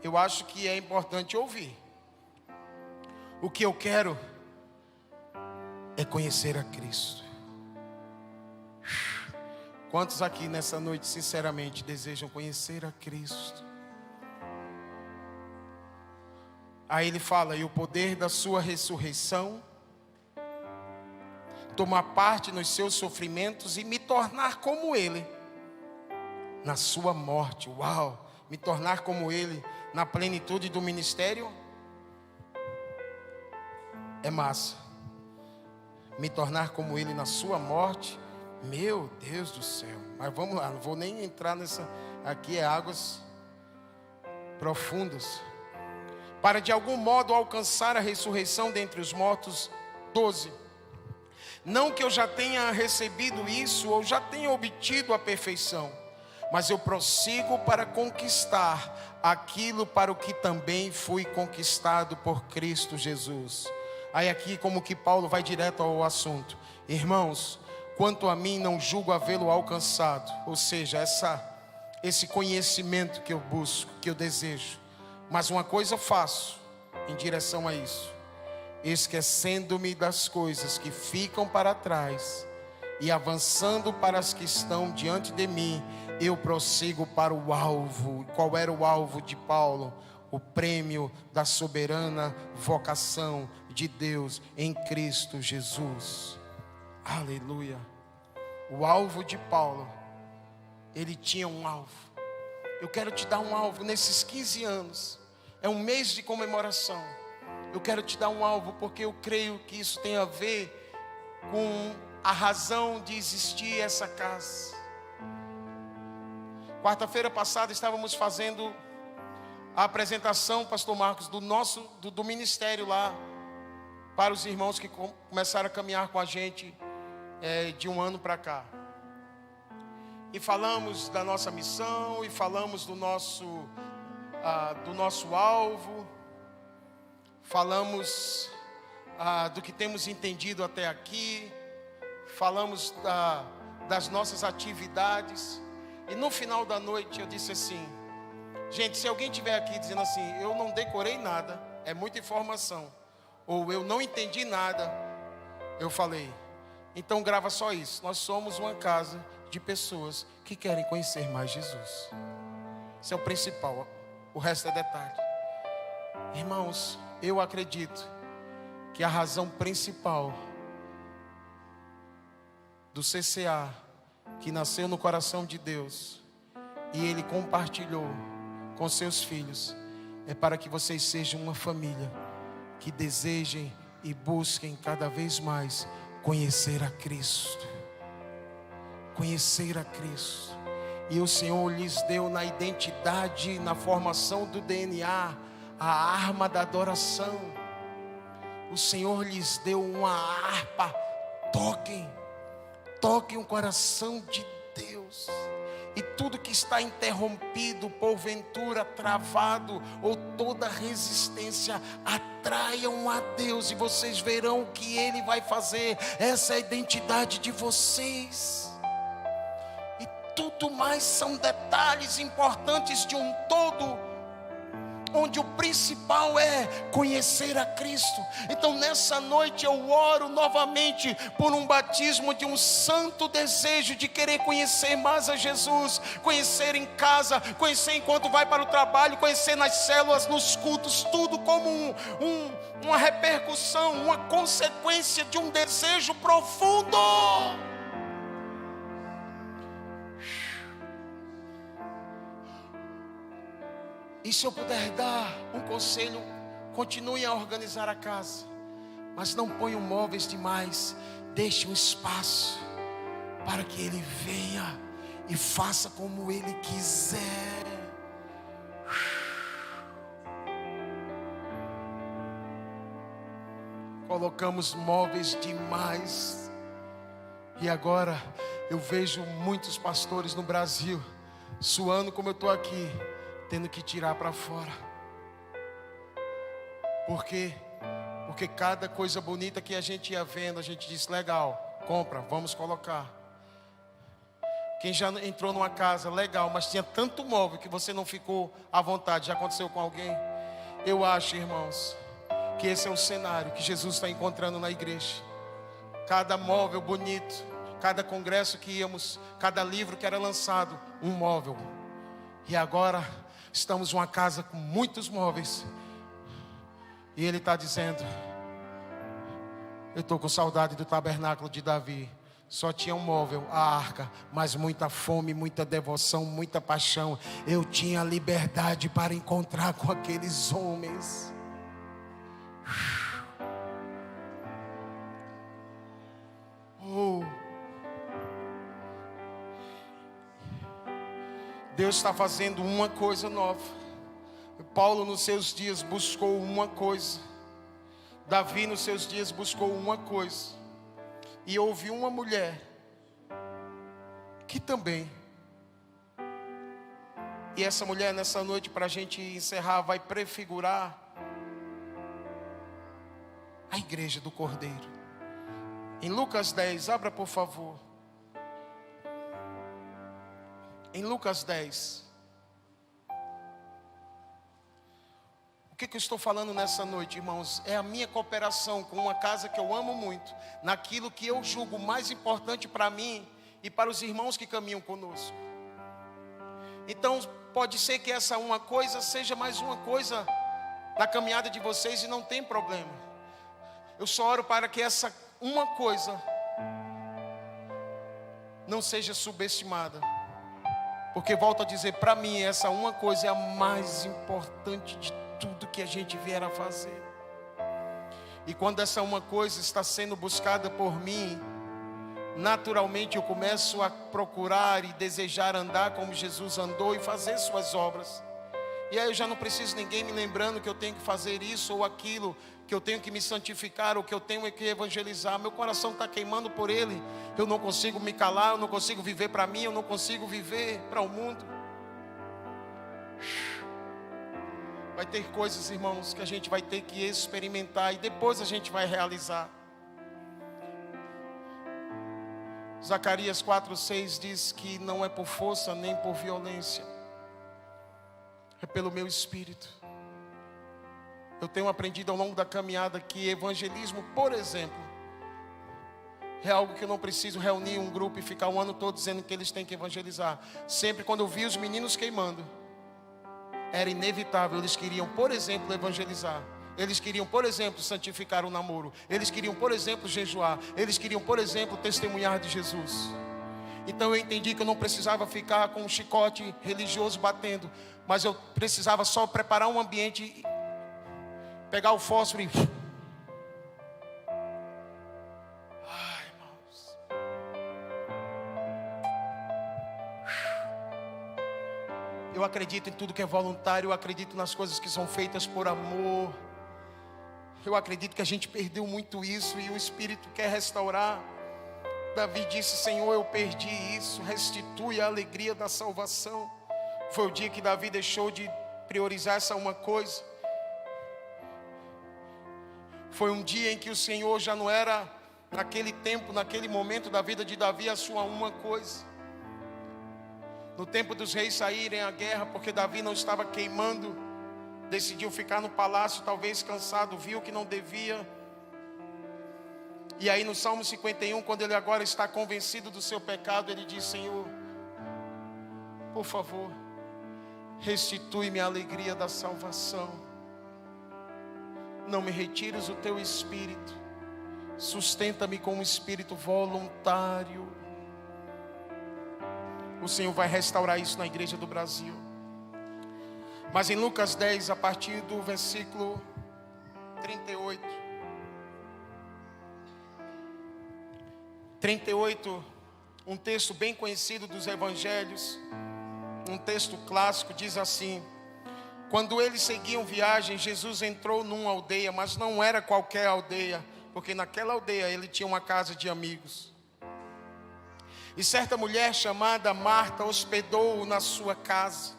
eu acho que é importante ouvir. O que eu quero é conhecer a Cristo. Quantos aqui nessa noite sinceramente desejam conhecer a Cristo? Aí ele fala: e o poder da sua ressurreição, tomar parte nos seus sofrimentos e me tornar como ele na sua morte. Uau! Me tornar como ele na plenitude do ministério é massa. Me tornar como ele na sua morte, meu Deus do céu. Mas vamos lá, não vou nem entrar nessa. Aqui é águas profundas. Para de algum modo alcançar a ressurreição dentre os mortos. 12. Não que eu já tenha recebido isso ou já tenha obtido a perfeição, mas eu prossigo para conquistar aquilo para o que também fui conquistado por Cristo Jesus. Aí aqui como que Paulo vai direto ao assunto. Irmãos, quanto a mim não julgo havê-lo alcançado. Ou seja, esse conhecimento que eu busco, que eu desejo. Mas uma coisa faço em direção a isso: esquecendo-me das coisas que ficam para trás e avançando para as que estão diante de mim, eu prossigo para o alvo. Qual era o alvo de Paulo? O prêmio da soberana vocação de Deus em Cristo Jesus. Aleluia. O alvo de Paulo, ele tinha um alvo. Eu quero te dar um alvo nesses 15 anos. É um mês de comemoração. Eu quero te dar um alvo porque eu creio que isso tem a ver com a razão de existir essa casa. Quarta-feira passada estávamos fazendo a apresentação, pastor Marcos, do ministério lá, para os irmãos que começaram a caminhar com a gente de um ano para cá. E falamos da nossa missão, e falamos do nosso alvo, falamos do que temos entendido até aqui, falamos das nossas atividades. E no final da noite eu disse assim: gente, se alguém estiver aqui dizendo assim, eu não decorei nada, é muita informação, ou eu não entendi nada, eu falei, Então grava só isso. Nós somos uma casa de pessoas que querem conhecer mais Jesus. Isso é o principal. O resto é detalhe. Irmãos, eu acredito que a razão principal do CCA, que nasceu no coração de Deus e Ele compartilhou com seus filhos, é para que vocês sejam uma família que desejem e busquem cada vez mais conhecer a Cristo. Conhecer a Cristo. E o Senhor lhes deu na identidade, na formação do DNA, a arma da adoração. O Senhor lhes deu uma harpa. Toquem o coração de Deus. E tudo que está interrompido, porventura travado, ou toda resistência, atraiam a Deus, e vocês verão o que Ele vai fazer. Essa é a identidade de vocês. E tudo mais são detalhes importantes de um todo, onde o principal é conhecer a Cristo. Então nessa noite eu oro novamente por um batismo de um santo desejo de querer conhecer mais a Jesus, conhecer em casa, conhecer enquanto vai para o trabalho, conhecer nas células, nos cultos, tudo como uma repercussão, uma consequência de um desejo profundo. E se eu puder dar um conselho, continue a organizar a casa, mas não ponham móveis demais. Deixe um espaço para que Ele venha e faça como Ele quiser. Colocamos móveis demais. E agora eu vejo muitos pastores no Brasil suando como eu estou aqui, tendo que tirar para fora. Por quê? Porque cada coisa bonita que a gente ia vendo, a gente disse, legal, compra, vamos colocar. Quem já entrou numa casa, legal, mas tinha tanto móvel que você não ficou à vontade. Já aconteceu com alguém? Eu acho, irmãos, que esse é o cenário que Jesus está encontrando na igreja. Cada móvel bonito, cada congresso que íamos, cada livro que era lançado, um móvel. E agora estamos uma casa com muitos móveis. E Ele está dizendo, eu estou com saudade do tabernáculo de Davi. Só tinha um móvel, a arca, mas muita fome, muita devoção, muita paixão. Eu tinha liberdade para encontrar com aqueles homens. Deus está fazendo uma coisa nova. Paulo nos seus dias buscou uma coisa. Davi nos seus dias buscou uma coisa. E houve uma mulher que também. E essa mulher nessa noite, para a gente encerrar, vai prefigurar a igreja do Cordeiro. Em Lucas 10, abra por favor. Em Lucas 10. O que eu estou falando nessa noite, irmãos? É a minha cooperação com uma casa que eu amo muito, naquilo que eu julgo mais importante para mim e para os irmãos que caminham conosco. Então pode ser que essa uma coisa seja mais uma coisa na caminhada de vocês, e não tem problema. Eu só oro para que essa uma coisa não seja subestimada. Porque volto a dizer, para mim essa uma coisa é a mais importante de tudo que a gente vier a fazer. E quando essa uma coisa está sendo buscada por mim, naturalmente eu começo a procurar e desejar andar como Jesus andou e fazer suas obras. E aí eu já não preciso ninguém me lembrando que eu tenho que fazer isso ou aquilo, que eu tenho que me santificar, ou que eu tenho que evangelizar. Meu coração está queimando por Ele. Eu não consigo me calar, eu não consigo viver para mim, eu não consigo viver para o mundo. Vai ter coisas, irmãos, que a gente vai ter que experimentar e depois a gente vai realizar. Zacarias 4:6 diz que não é por força nem por violência, é pelo meu espírito. Eu tenho aprendido ao longo da caminhada que evangelismo, por exemplo, É algo que eu não preciso reunir um grupo e ficar um ano todo dizendo que eles têm que evangelizar. Sempre quando eu vi os meninos queimando, era inevitável, eles queriam, por exemplo, evangelizar. Eles queriam, por exemplo, santificar o namoro. Eles queriam, por exemplo, jejuar. Eles queriam, por exemplo, testemunhar de Jesus. Então eu entendi que eu não precisava ficar com um chicote religioso batendo, mas eu precisava só preparar um ambiente, pegar o fósforo e... Ai, irmãos. Eu acredito em tudo que é voluntário, eu acredito nas coisas que são feitas por amor. Eu acredito que a gente perdeu muito isso e o Espírito quer restaurar. Davi disse: Senhor, eu perdi isso, restitui a alegria da salvação. Foi o dia que Davi deixou de priorizar essa uma coisa. Foi um dia em que o Senhor já não era, naquele tempo, naquele momento da vida de Davi, a sua uma coisa. No tempo dos reis saírem à guerra, porque Davi não estava queimando, decidiu ficar no palácio, talvez cansado, viu que não devia. E aí no Salmo 51, quando ele agora está convencido do seu pecado, ele diz: Senhor, por favor, restitui-me a alegria da salvação. Não me retires o teu espírito, sustenta-me com um espírito voluntário. O Senhor vai restaurar isso na igreja do Brasil. Mas em Lucas 10, a partir do versículo 38, um texto bem conhecido dos evangelhos, um texto clássico, diz assim: quando eles seguiam viagem, Jesus entrou numa aldeia, mas não era qualquer aldeia, porque naquela aldeia ele tinha uma casa de amigos. E certa mulher chamada Marta hospedou-o na sua casa.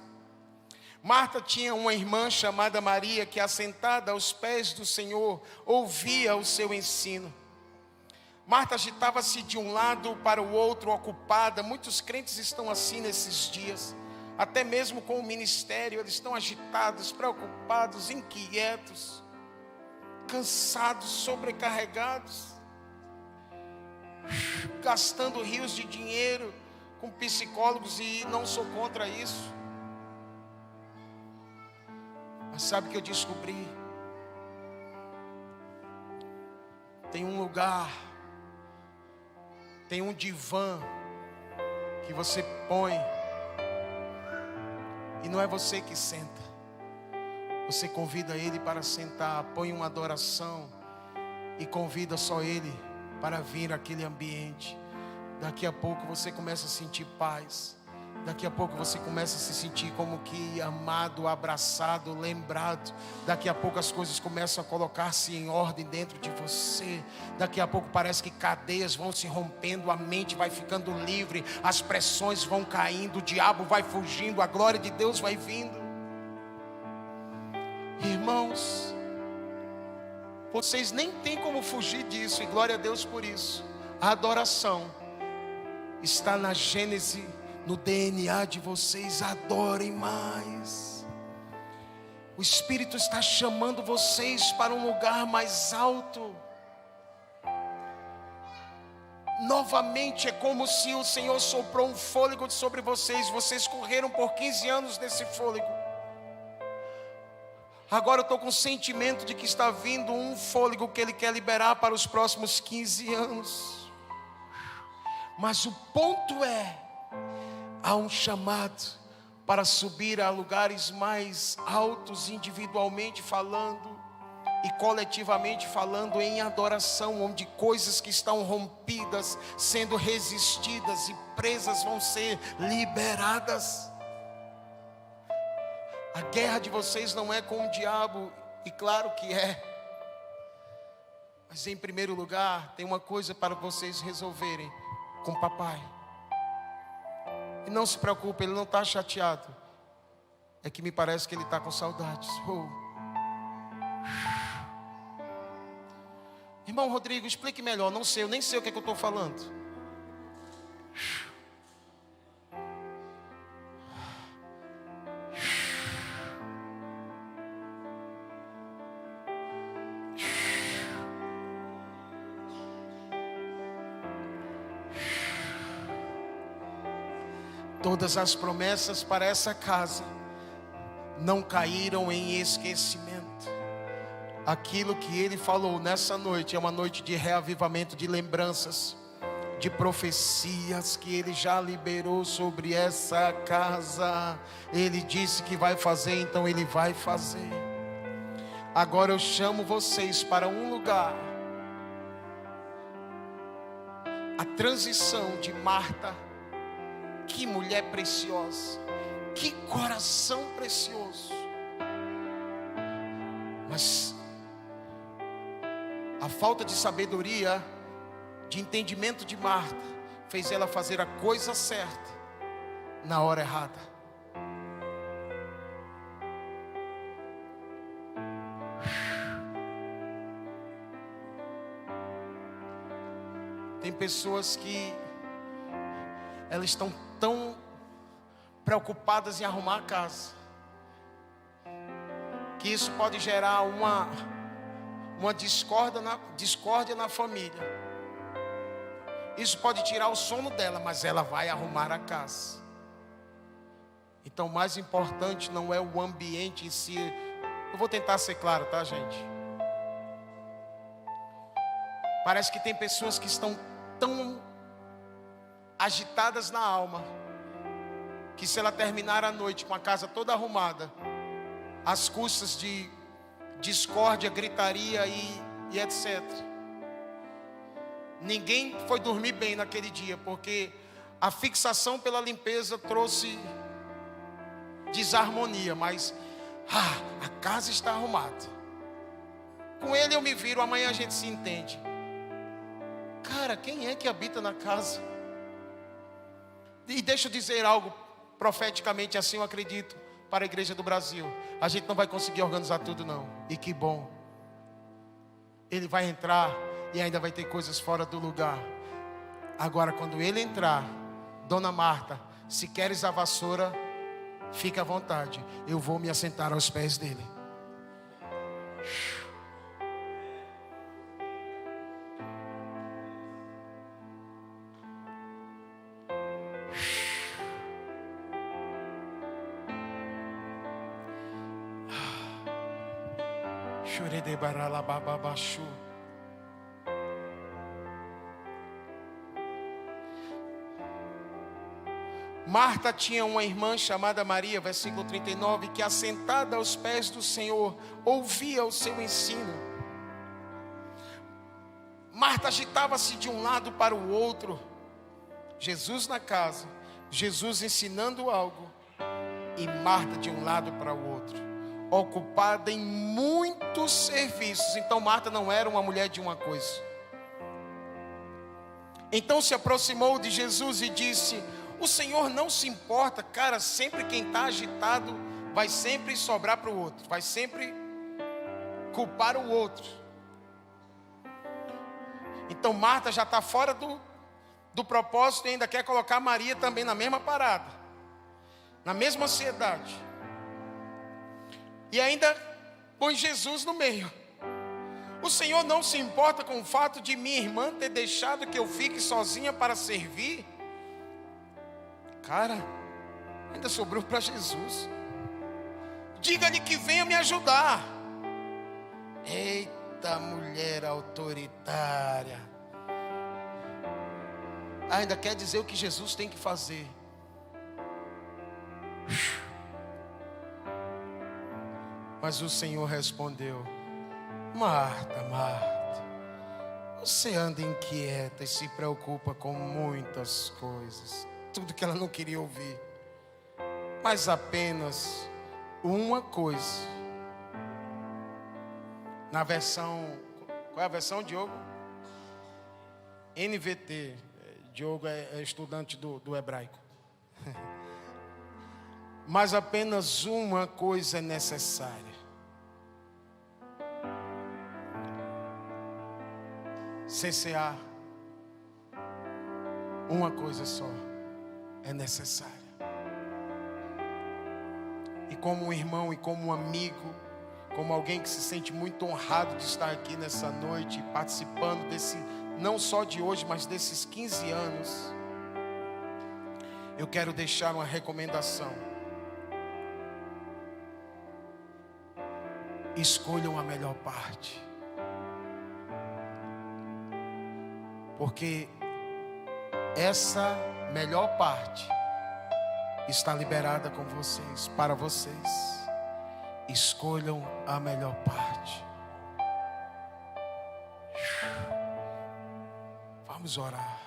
Marta tinha uma irmã chamada Maria, que assentada aos pés do Senhor, ouvia o seu ensino. Marta agitava-se de um lado para o outro, ocupada. Muitos crentes estão assim nesses dias, até mesmo com o ministério, eles estão agitados, preocupados, inquietos, cansados, sobrecarregados, gastando rios de dinheiro com psicólogos, e não sou contra isso. Mas sabe o que eu descobri? Tem um lugar, tem um divã que você põe, e não é você que senta. Você convida ele para sentar, põe uma adoração e convida só ele para vir àquele ambiente. Daqui a pouco você começa a sentir paz. Daqui a pouco você começa a se sentir como que amado, abraçado, lembrado. Daqui a pouco as coisas começam a colocar-se em ordem dentro de você. Daqui a pouco parece que cadeias vão se rompendo, a mente vai ficando livre, as pressões vão caindo, o diabo vai fugindo, a glória de Deus vai vindo. Irmãos, vocês nem têm como fugir disso, e glória a Deus por isso. A adoração está na gênese, no DNA de vocês. Adorem mais. O Espírito está chamando vocês para um lugar mais alto. Novamente é como se o Senhor soprou um fôlego sobre vocês. Vocês correram por 15 anos nesse fôlego. Agora eu estou com o sentimento de que está vindo um fôlego que Ele quer liberar para os próximos 15 anos. Mas o ponto é: há um chamado para subir a lugares mais altos, individualmente falando e coletivamente falando, em adoração, onde coisas que estão rompidas, sendo resistidas e presas, vão ser liberadas. A guerra de vocês não é com o diabo, e claro que é, mas em primeiro lugar tem uma coisa para vocês resolverem com o papai. E não se preocupe, ele não está chateado. É que me parece que ele está com saudades. Irmão Rodrigo, explique melhor. Não sei, eu nem sei o que é que eu estou falando. todas as promessas para essa casa não caíram em esquecimento. Aquilo que Ele falou nessa noite é uma noite de reavivamento, de lembranças, de profecias que Ele já liberou sobre essa casa. Ele disse que vai fazer, então Ele vai fazer. Agora eu chamo vocês para um lugar. A transição de Marta. Que mulher preciosa, que coração precioso. Mas a falta de sabedoria, de entendimento de Marta, fez ela fazer a coisa certa na hora errada. Tem pessoas que elas estão tão preocupadas em arrumar a casa, que isso pode gerar uma discórdia na família. Isso pode tirar o sono dela, mas ela vai arrumar a casa. Então o mais importante não é o ambiente em si. Eu vou tentar ser claro, tá, gente? Parece que tem pessoas que estão tão agitadas na alma, que se ela terminar a noite com a casa toda arrumada, às custas de discórdia, gritaria e etc. Ninguém foi dormir bem naquele dia, porque a fixação pela limpeza trouxe desarmonia, mas a casa está arrumada. Com Ele eu me viro, amanhã a gente se entende. Cara, quem é que habita na casa? E deixa eu dizer algo profeticamente assim, eu acredito, para a igreja do Brasil. A gente não vai conseguir organizar tudo não. E que bom. Ele vai entrar e ainda vai ter coisas fora do lugar. Agora quando Ele entrar, Dona Marta, se queres a vassoura, fica à vontade. Eu vou me assentar aos pés dele. Marta tinha uma irmã chamada Maria, versículo 39, que assentada aos pés do Senhor, ouvia o seu ensino. Marta agitava-se de um lado para o outro. Jesus na casa, Jesus ensinando algo, e Marta de um lado para o outro, ocupada em muitos serviços. Então Marta não era uma mulher de uma coisa. Então se aproximou de Jesus e disse: o Senhor não se importa. Cara, sempre quem está agitado vai sempre sobrar para o outro, vai sempre culpar o outro. Então Marta já está fora do propósito e ainda quer colocar Maria também na mesma parada, na mesma ansiedade. E ainda põe Jesus no meio. O Senhor não se importa com o fato de minha irmã ter deixado que eu fique sozinha para servir. Cara, ainda sobrou para Jesus. Diga-lhe que venha me ajudar. Eita, mulher autoritária. Ainda quer dizer o que Jesus tem que fazer. Mas o Senhor respondeu: Marta, Marta, você anda inquieta e se preocupa com muitas coisas. Tudo que ela não queria ouvir. Mas apenas uma coisa. Na versão, qual é a versão, Diogo? NVT. Diogo é estudante do hebraico. Mas apenas uma coisa é necessária. CCA. Uma coisa só é necessária. E como um irmão e como um amigo, como alguém que se sente muito honrado de estar aqui nessa noite, participando desse, não só de hoje, mas desses 15 anos, eu quero deixar uma recomendação. Escolham a melhor parte. Porque essa melhor parte está liberada com vocês, para vocês. Escolham a melhor parte. Vamos orar.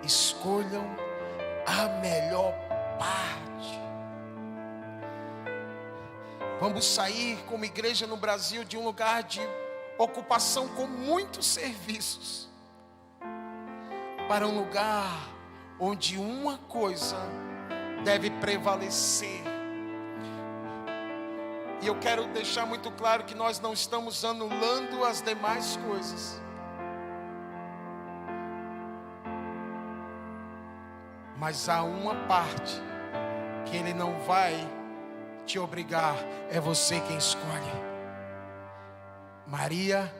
Escolham a melhor parte. Vamos sair como igreja no Brasil de um lugar de ocupação com muitos serviços para um lugar onde uma coisa deve prevalecer. E eu quero deixar muito claro que nós não estamos anulando as demais coisas, mas há uma parte que Ele não vai te obrigar, é você quem escolhe. Maria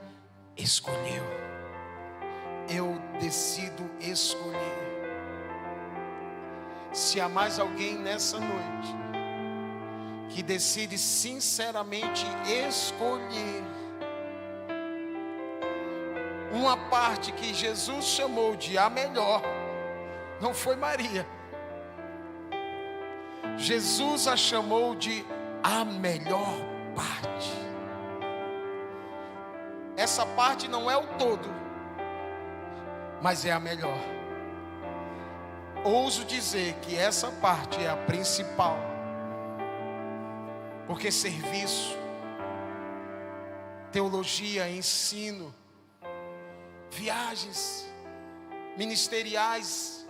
escolheu. Eu decido escolher. Se há mais alguém nessa noite que decide sinceramente escolher uma parte que Jesus chamou de a melhor, não foi Maria. Jesus a chamou de a melhor parte. Essa parte não é o todo, mas é a melhor. Ouso dizer que essa parte é a principal, porque serviço, teologia, ensino, viagens ministeriais,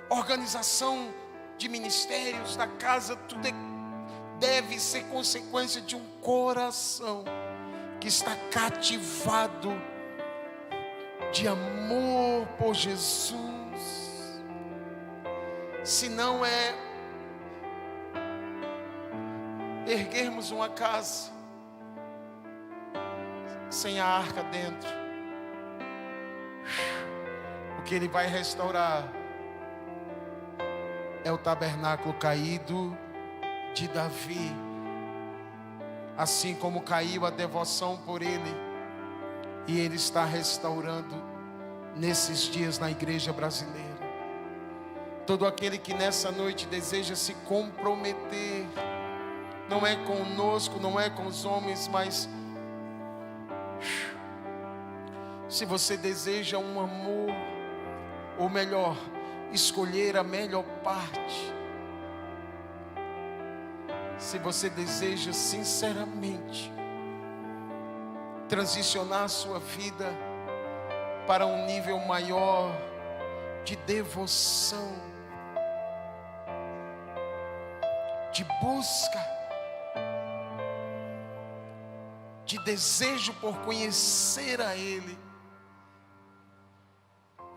organização de ministérios da casa, tudo deve ser consequência de um coração que está cativado de amor por Jesus. Se não é erguermos uma casa sem a arca dentro, o que Ele vai restaurar é o tabernáculo caído de Davi. Assim como caiu a devoção por Ele, e Ele está restaurando nesses dias na igreja brasileira. Todo aquele que nessa noite deseja se comprometer, não é conosco, não é com os homens, mas se você deseja um amor, ou melhor, escolher a melhor parte, se você deseja sinceramente transicionar a sua vida para um nível maior de devoção, de busca, de desejo por conhecer a Ele,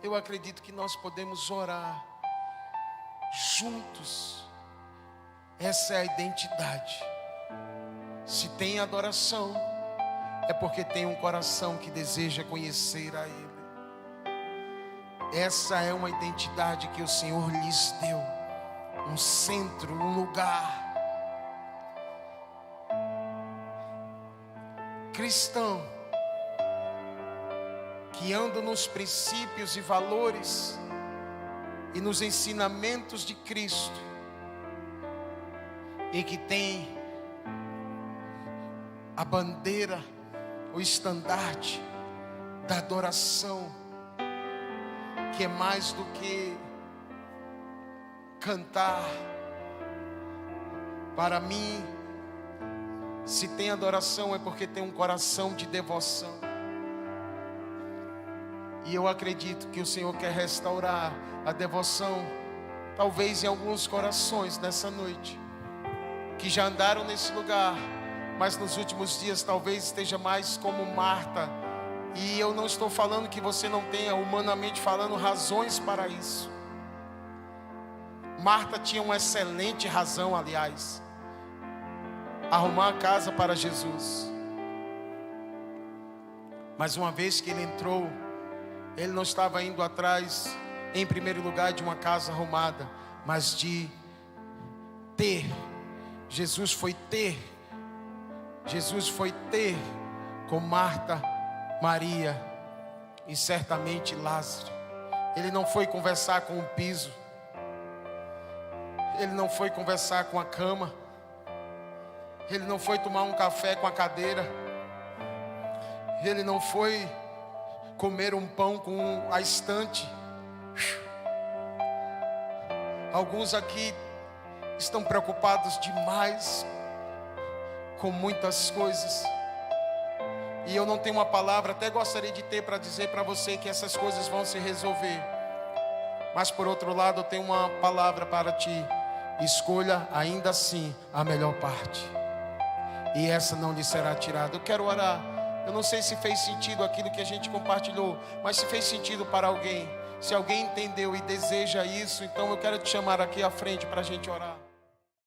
eu acredito que nós podemos orar juntos. Essa é a identidade. Se tem adoração, é porque tem um coração que deseja conhecer a Ele. Essa é uma identidade que o Senhor lhes deu, um centro, um lugar. Cristão que anda nos princípios e valores e nos ensinamentos de Cristo, e que tem a bandeira, o estandarte da adoração, que é mais do que cantar. Para mim, se tem adoração é porque tem um coração de devoção. E eu acredito que o Senhor quer restaurar a devoção, talvez em alguns corações nessa noite, que já andaram nesse lugar, mas nos últimos dias talvez esteja mais como Marta. E eu não estou falando que você não tenha, humanamente falando, razões para isso. Marta tinha uma excelente razão, aliás. arrumar a casa para Jesus. Mas uma vez que ele entrou, ele não estava indo atrás, em primeiro lugar, de uma casa arrumada, mas de ter. Jesus foi ter com Marta, Maria e certamente Lázaro. Ele não foi conversar com o piso, ele não foi conversar com a cama, ele não foi tomar um café com a cadeira, ele não foi comer um pão com a estante. Alguns aqui estão preocupados demais com muitas coisas, e eu não tenho uma palavra, até gostaria de ter para dizer para você que essas coisas vão se resolver, mas por outro lado eu tenho uma palavra para ti: escolha ainda assim a melhor parte, e essa não lhe será tirada. Eu quero orar. Eu não sei se fez sentido aquilo que a gente compartilhou, mas se fez sentido para alguém, se alguém entendeu e deseja isso, então eu quero te chamar aqui à frente para a gente orar.